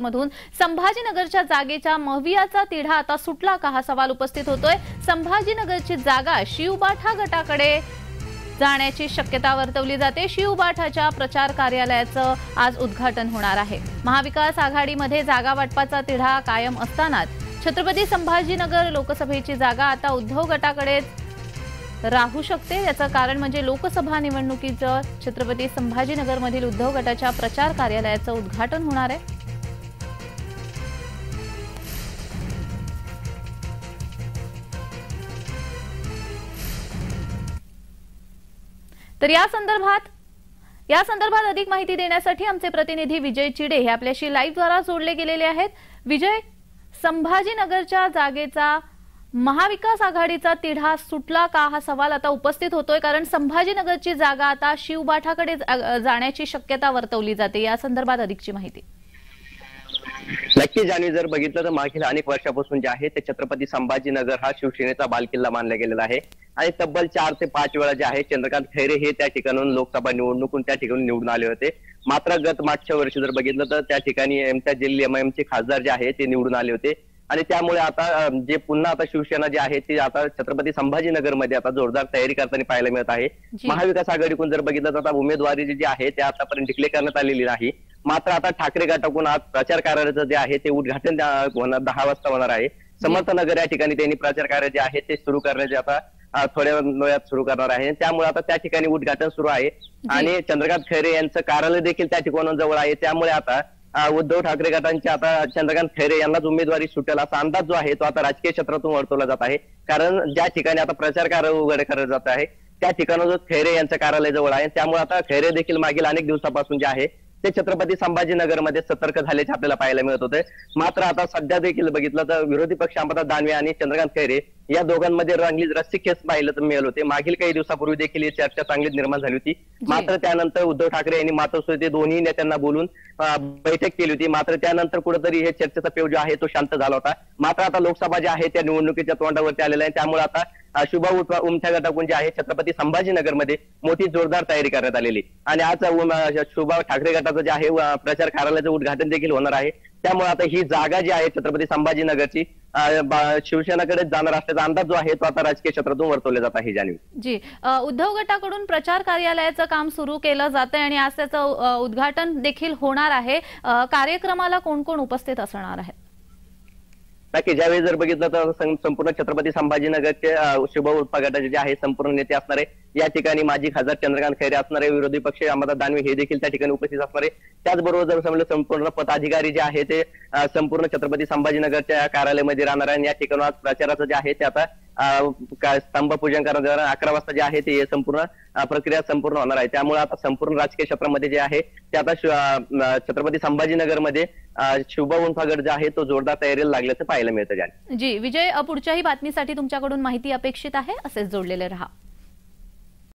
मधून संभाजीनगरच्या जागेच्या महवियाचा तिढा आता सुटला का हा सवाल उपस्थित होतोय। संभाजीनगरची जागा शिवबाठा गटाकडे जाण्याची शक्यता वर्तवली जाते। शिवबाठाच्या प्रचार कार्यालयाचं आज उद्घाटन होणार आहे। महाविकास आघाडीमध्ये जागा वाटपाचा तिढा कायम असतानाच छत्रपती संभाजीनगर लोकसभेची जागा आता उद्धव गटाकडे राहू शकते। याचं कारण म्हणजे लोकसभा निवडणुकीचं छत्रपती संभाजीनगरमधील उद्धव गटाच्या प्रचार कार्यालयाचं उद्घाटन होणार आहे। तर या संदर्भात अधिक माहिती देण्यासाठी आमचे प्रतिनिधी विजय चिडे हे आपल्याशी लाईव्ह द्वारा जोडले गेलेले आहेत। विजय, संभाजीनगरच्या जागेचा महाविकास आघाडीचा तिढा सुटला का हा सवाल आता उपस्थित होतोय, कारण संभाजीनगरची जागा आता शिवबाठाकडे जाण्याची शक्यता वर्तवली जाते। या संदर्भात अधिकची माहिती। नक्की जाणवी, जर बघितलं तर मागील अनेक वर्षापासून जे आहे ते छत्रपती संभाजीनगर हा शिवसेनेचा बालकिल्ला मानला गेलेला आहे आणि तब्बल 4 ते 5 वेळा जे आहे चंद्रकांत खैरे हे त्या ठिकाणून लोकसभा निवडणुकीतून त्या ठिकाणी निवडून आले होते। मात्र मागच्या वर्षी जर बघितलं तर त्या ठिकाणी एमच्या जिल्हा एमआयएमचे खासदार जे आहे ते निवडून आले होते आणि त्यामुळे आता जे पुन्हा आता शिवसेना जी आहे ती आता छत्रपती संभाजीनगरमध्ये आता जोरदार तयारी करताना पाहायला मिळत आहे। महाविकास आघाडीकडून जर बघितलं तर आता उमेदवारी जी आहे ते आतापर्यंत डिक्लेअर करण्यात आलेली नाही। मात्र आता ठाकरे गटाकडून आज प्रचार कार्यालयाचं जे आहे ते उद्घाटन 10 वाजता होणार आहे। समर्थनगर या ठिकाणी त्यांनी प्रचार कार्य जे आहे ते सुरू करण्याचे आता थोड्या वेळात सुरू करणार आहे। त्यामुळे आता त्या ठिकाणी उद्घाटन सुरू आहे आणि चंद्रकांत खैरे यांचं कार्यालय देखील त्या ठिकाणाहून जवळ आहे। त्यामुळे आता उद्धव ठाकरे गटांचे आता चंद्रकांत खैरे यांनाच उमेदवारी सुटेल असा अंदाज जो आहे तो आता राजकीय क्षेत्रातून वर्तवला जात आहे। कारण ज्या ठिकाणी आता प्रचार कार्य उघड करण्यात जात आहे त्या ठिकाणाहून खैरे यांचं कार्यालय जवळ आहे। त्यामुळे आता खैरे देखील मागील अनेक दिवसापासून जे आहे ते छत्रपती संभाजीनगरमध्ये सतर्क झाल्याचे आपल्याला पाहायला मिळत होते। मात्र आता सध्या देखील बघितलं तर विरोधी पक्ष अंबादास दानवे आणि चंद्रकांत खैरे या दोघांमध्ये रस्सीखेच पाहिलं तर मिळालं होते। मागील काही दिवसापूर्वी देखील ही चर्चा चांगलीच निर्माण झाली होती। मात्र त्यानंतर उद्धव ठाकरे यांनी मातोश्री दोन्ही नेत्यांना बोलून बैठक केली होती। मात्र त्यानंतर कुठेतरी हे चर्चेचा पेव जो आहे तो शांत झाला होता। मात्र आता लोकसभा जी आहे त्या निवडणुकीच्या तोंडावरती आलेला आहे। त्यामुळे आता शुभा उमठा गटाकडून जे आहे छत्रपती संभाजीनगरमध्ये मोठी जोरदार तयारी करण्यात आलेली आणि आज शुभा ठाकरे गटाचं जे आहे प्रचार कार्यालयाचं उद्घाटन देखील होणार आहे। त्यामुळे आता ही जागा जी आहे छत्रपती संभाजीनगरची शिवसेनेकडे जाणार असल्याचा अंदाज जो आहे तो आता राजकीय क्षेत्रातून वर्तवला जात आहे। जाणवी जी, उद्धव गटाकडून प्रचार कार्यालयाचं काम सुरू केलं जातं आणि आज त्याचं उद्घाटन देखील होणार आहे। कार्यक्रमाला कोण कोण उपस्थित असणार आहेत? नक्की, ज्यावेळी जर बघितलं तर संपूर्ण छत्रपती संभाजीनगरचे शुभ उर्फा गटाचे जे आहे संपूर्ण नेते असणार आहे। या ठिकाणी माजी खासदार चंद्रकांत खैरे असणारे, विरोधी पक्ष अंबादास दानवे हे देखील त्या ठिकाणी उपस्थित असणार आहे। त्याचबरोबर जर समजलं संपूर्ण पदाधिकारी जे आहे ते संपूर्ण छत्रपती संभाजीनगरच्या कार्यालयामध्ये राहणार आहे। या ठिकाणी आज प्रचाराचं जे आहे ते आता स्तंभपूजन करण्यात 11 वाजता जे आहे ते संपूर्ण प्रक्रिया संपूर्ण होणार आहे। त्यामुळे आता संपूर्ण राजकीय क्षेत्रामध्ये जे आहे ते आता छत्रपती संभाजीनगरमध्ये शुभ उर्फा गट जे आहे तो जोरदार तयारीला लागल्याचं पाहायला मिळतं। जी विजय, पुढच्याही बातमीसाठी तुमच्याकडून माहिती अपेक्षित आहे, असेच जोडलेले रहा।